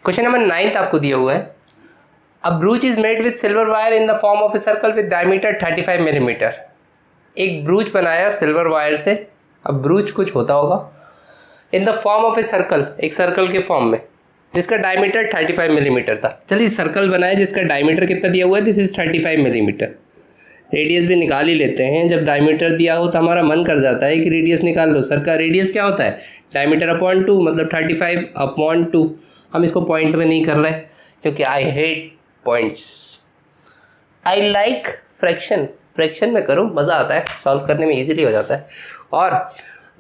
Question number 9 आपको दिया हुआ है, a brooch is made with silver wire in the form of a circle with diameter 35 millimetre. एक brooch बनाया silver wire से, अब ब्रूच कुछ होता होगा, इन the form of a circle, एक सर्कल के फॉर्म में जिसका डायमीटर 35 मिलीमीटर था। चलिए सर्कल बनाया जिसका डायमीटर कितना दिया हुआ है, दिस इज 35 मिलीमीटर। रेडियस भी निकाल ही लेते हैं, जब डायमीटर दिया हो तो हमारा मन कर जाता है कि रेडियस निकाल लो। सर का रेडियस क्या होता है, डायमीटर अपॉन 2, मतलब 35 अपॉन 2। हम इसको पॉइंट में नहीं कर रहे क्योंकि I hate points, I like fraction. Fraction में करो, मज़ा आता है, सॉल्व करने में इजीली हो जाता है। और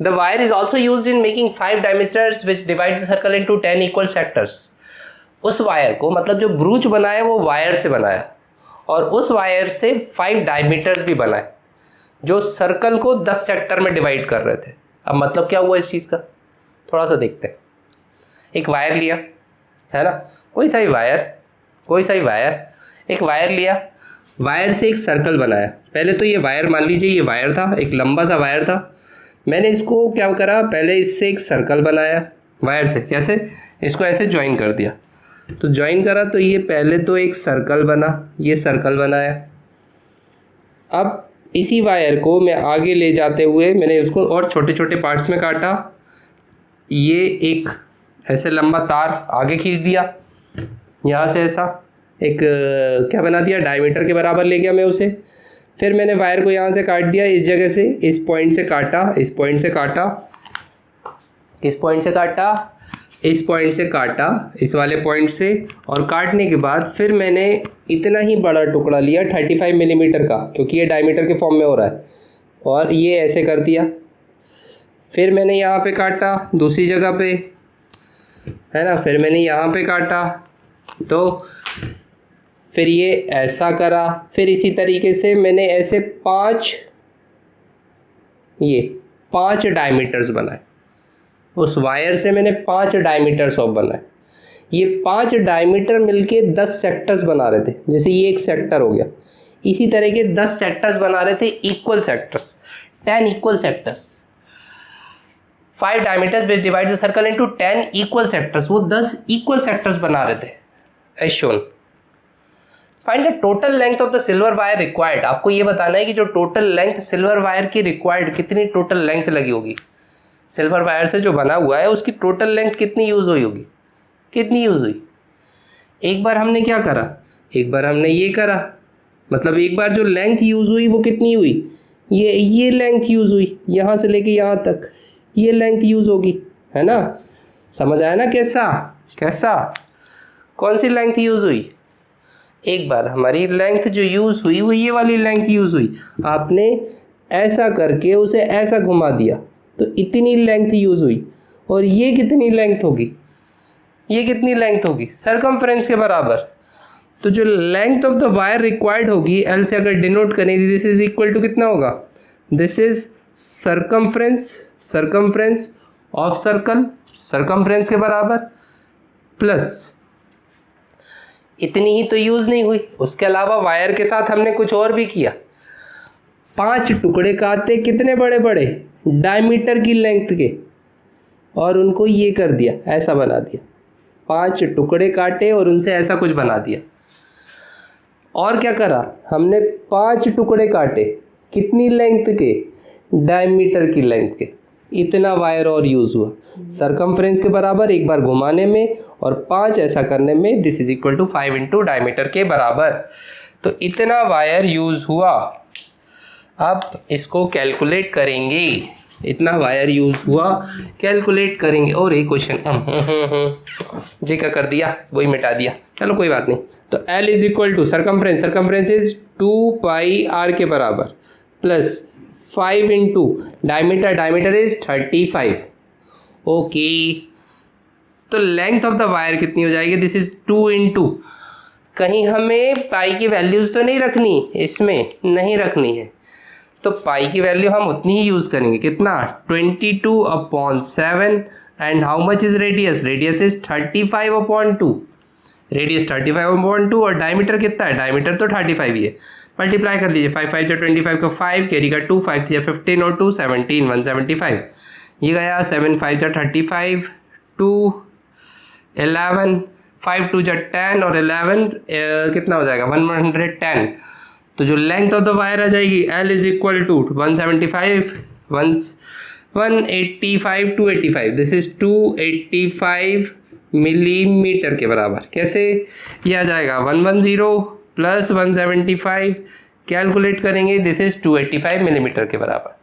the wire is also used in making 5 diameters which divide the circle into 10 equal sectors. उस वायर को, मतलब जो ब्रूच बनाया वो वायर से बनाया और उस वायर से 5 डायमीटर्स भी बनाए जो सर्कल को 10 सेक्टर में डिवाइड कर रहे थे। अब मतलब क्या हुआ इस चीज़ का, थोड़ा सा देखते हैं। एक वायर लिया है ना, कोई सा भी वायर, एक वायर लिया, वायर से एक सर्कल बनाया। पहले तो ये वायर, मान लीजिए ये वायर था, एक लंबा सा वायर था। मैंने इसको क्या करा, पहले इससे एक सर्कल बनाया वायर से। कैसे, इसको ऐसे ज्वाइन कर दिया, तो ज्वाइन करा तो ये पहले तो एक सर्कल बना, ये सर्कल बनाया। अब इसी वायर को मैं आगे ले जाते हुए मैंने उसको और छोटे छोटे पार्ट्स में काटा। ये एक ऐसे लंबा तार आगे खींच दिया, यहाँ से ऐसा एक क्या बना दिया, डायमीटर के बराबर ले गया मैं उसे। फिर मैंने वायर को यहाँ से काट दिया, इस जगह से, इस पॉइंट से काटा, इस पॉइंट से काटा, इस पॉइंट से काटा, इस पॉइंट से काटा, इस वाले पॉइंट से। और काटने के बाद फिर मैंने इतना ही बड़ा टुकड़ा लिया 35 मिलीमीटर का, क्योंकि ये डायमीटर के फॉर्म में हो रहा है, और ये ऐसे कर दिया। फिर मैंने यहाँ पे काटा दूसरी जगह पे, है ना, फिर मैंने यहाँ पे काटा, तो फिर ये ऐसा करा। फिर इसी तरीके से मैंने ऐसे 5 डायमीटर्स बनाए। उस वायर से मैंने 5 डायमीटर्स ऑफ बनाए। ये 5 डायमीटर मिलके 10 सेक्टर्स बना रहे थे। जैसे ये एक सेक्टर हो गया, इसी तरह के 10 सेक्टर्स बना रहे थे, equal sectors, 10 equal sectors. 5 diameters which divide the circle into 10 equal sectors, वो 10 इक्वल सेक्टर्स बना रहे थे as shown. Find the total length of the silver wire required. आपको ये बताना है कि जो टोटल लेंथ सिल्वर वायर की रिक्वायर्ड, कितनी टोटल लेंथ लगी होगी। सिल्वर वायर से जो बना हुआ है उसकी टोटल लेंथ कितनी यूज़ हुई होगी, कितनी यूज़ हुई। एक बार हमने क्या करा, एक बार हमने ये करा, मतलब एक बार जो लेंथ यूज़ हुई वो कितनी हुई, ये लेंथ यूज़ हुई, यहाँ से लेके यहाँ तक ये लेंथ यूज़ होगी, है ना। समझ आया ना कैसा कौन सी लेंथ यूज़ हुई। एक बार हमारी लेंथ जो यूज़ हुई वो ये वाली लेंथ यूज़ हुई। आपने ऐसा करके उसे ऐसा घुमा दिया तो इतनी लेंथ यूज़ हुई। और ये कितनी लेंथ होगी, ये कितनी लेंथ होगी, सरकमफ्रेंस के बराबर। तो जो length of the wire required होगी, एल से अगर डिनोट करें, दिस इज इक्वल टू कितना होगा, this is circumference of circle, circumference के बराबर, प्लस इतनी ही तो यूज़ नहीं हुई। उसके अलावा वायर के साथ हमने कुछ और भी किया। 5 टुकड़े काटे, कितने बड़े बड़े, डायमीटर की लेंथ के, और उनको ये कर दिया, ऐसा बना दिया। 5 टुकड़े काटे और उनसे ऐसा कुछ बना दिया। और क्या करा हमने, 5 टुकड़े काटे, कितनी लेंथ के, डायमीटर की लेंथ के। इतना वायर और यूज़ हुआ, सरकमफ्रेंस के बराबर एक बार घुमाने में और 5 ऐसा करने में। This is equal to 5 into diameter के बराबर। तो इतना वायर यूज़ हुआ। अब इसको कैलकुलेट करेंगे, इतना वायर यूज़ हुआ, कैलकुलेट करेंगे। और एक क्वेश्चन जी का कर दिया, वही मिटा दिया, चलो कोई बात नहीं। तो L is equal to circumference is 2 pi r के बराबर, plus 5 into diameter is 35। Okay, तो लेंथ ऑफ द वायर कितनी हो जाएगी, दिस इज 2 इंटू, कहीं हमें पाई की वैल्यूज़ तो नहीं रखनी, इसमें नहीं रखनी है, तो पाई की वैल्यू हम उतनी ही यूज़ करेंगे। कितना, 22/7। And how much is radius, radius is 35/2, radius 35/2। और डायमीटर कितना है, डायमीटर तो 35 ही है। मल्टीप्लाई कर लीजिए, 5 5 25 को 5 कैरी का 2, 5 15 और 2 17, 175। ये गया 7 5 35, 2 11, 5 2 जा 10 और 11 कितना हो जाएगा 110। तो जो लेंथ ऑफ द वायर आ जाएगी L is equal to 175 185 285, this is 285 millimetre के बराबर। कैसे ये आ जाएगा 110 प्लस 175, कैलकुलेट करेंगे, दिस इज 285 मिलीमीटर के बराबर।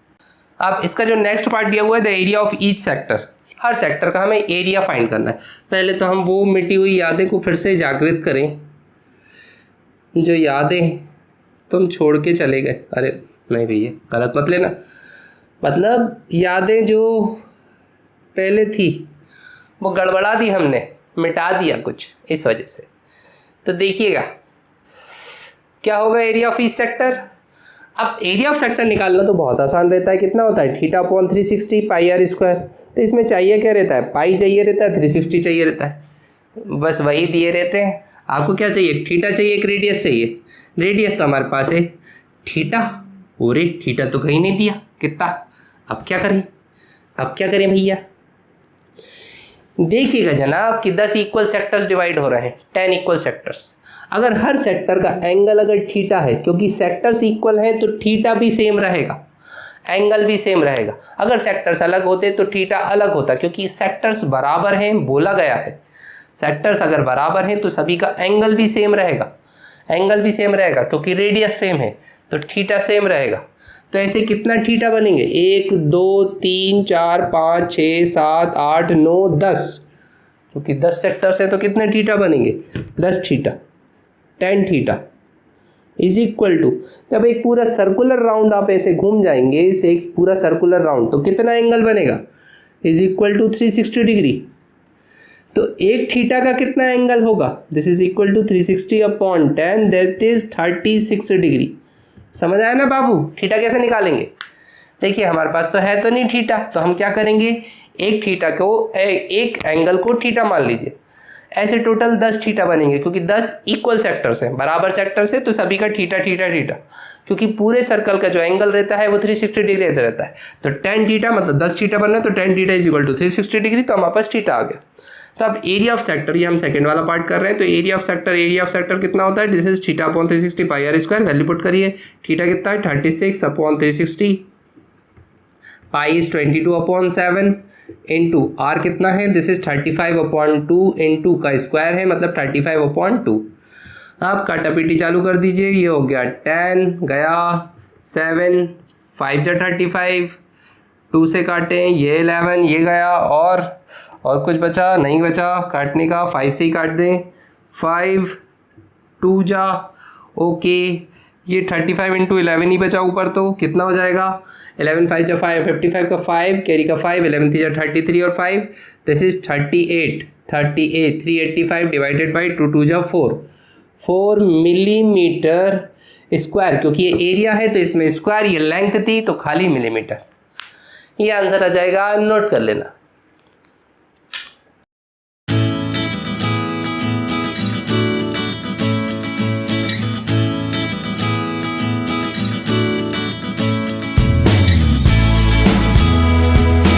अब इसका जो नेक्स्ट पार्ट दिया हुआ है the area of each sector, her sector का हमें एरिया फाइंड करना है। पहले तो हम वो मिटी हुई यादें को फिर से जागृत करें, जो यादें तुम छोड़ के चले गए। अरे नहीं भैया गलत मत लेना, मतलब यादें जो पहले थी वो गड़बड़ा दी हमने, मिटा दिया कुछ इस वजह से। तो देखिएगा क्या होगा एरिया ऑफ ईच सेक्टर। अब एरिया ऑफ सेक्टर निकालना तो बहुत आसान रहता है, कितना होता है theta upon 360 pi r square. तो इसमें चाहिए क्या रहता है, पाई चाहिए रहता है, 360 चाहिए रहता है, बस वही दिए रहते हैं। आपको क्या चाहिए, थीटा चाहिए, एक रेडियस चाहिए। रेडियस तो हमारे पास है थीटा, और एक थीटा तो कहीं नहीं दिया कितना। अब क्या करें भैया, देखिएगा जनाब कि 10 इक्वल सेक्टर्स डिवाइड हो रहे हैं, 10 इक्वल सेक्टर्स। अगर हर सेक्टर का एंगल अगर थीटा है, क्योंकि सेक्टर्स इक्वल हैं तो थीटा भी सेम रहेगा, एंगल भी सेम रहेगा। अगर सेक्टर्स अलग होते तो थीटा अलग होता, क्योंकि सेक्टर्स बराबर हैं बोला गया है। सेक्टर्स अगर बराबर हैं तो सभी का एंगल भी सेम रहेगा, क्योंकि रेडियस सेम है तो थीटा सेम रहेगा। तो ऐसे कितना थीटा बनेंगे, 1 2 3 4 5 6 7 8 9 10, क्योंकि 10 सेक्टर्स हैं तो कितने थीटा बनेंगे, 10 theta, 10 theta is equal to, जब एक पूरा सर्कुलर राउंड आप ऐसे घूम जाएंगे, इसे एक पूरा सर्कुलर राउंड, तो कितना एंगल बनेगा, इज इक्वल टू 360 डिग्री। तो एक थीटा का कितना एंगल होगा, this is equal to 360 upon 10, that is 36 degree. समझ आया ना बाबू, थीटा कैसे निकालेंगे। देखिए हमारे पास तो है तो नहीं थीटा, तो हम क्या करेंगे, एक थीटा को एक एंगल को थीटा मान लीजिए, ऐसे टोटल 10 थीटा बनेंगे, क्योंकि 10 इक्वल सेक्टर्स हैं, बराबर सेक्टर्स है, तो सभी का थीटा थीटा थीटा, क्योंकि पूरे सर्कल का जो एंगल रहता है वो 360 डिग्री रहता है। तो 10 थीटा मतलब 10 थीटा बनना है, तो 10 theta is equal to 360 degree, तो हमारे पास थीटा आ गया। तो अब एरिया ऑफ सेक्टर, ये हम सेकंड वाला पार्ट कर रहे हैं, तो एरिया ऑफ सेक्टर कितना होता है, this is theta upon 360 pi r square. Value put करिए, थीटा कितना है 36 upon 360, pi is 22 upon 7 into r कितना है, दिस इज 35 अपॉन 2 इंटू का स्क्वायर है, मतलब 35 अपॉन 2। आप काटापीटी चालू कर दीजिए, ये हो गया 10 गया 7 5 जा 35, 2 से काटें ये 11 ये गया, और कुछ बचा नहीं बचा काटने का, 5 से ही काट दें, 5 2 जा ओके, ये 35 इंटू 11 ही बचा ऊपर, तो कितना हो जाएगा 11 5 जा 5, 55 का 5 कैरी का 5, 11 3 जा 33 और 5, दिस इज 38 385 डिवाइडेड बाई 2 2 जा 4 मिलीमीटर स्क्वायर। क्योंकि ये एरिया है तो इसमें स्क्वायर, ये लेंथ थी तो खाली मिलीमीटर। ये आंसर आ जाएगा, नोट कर लेना।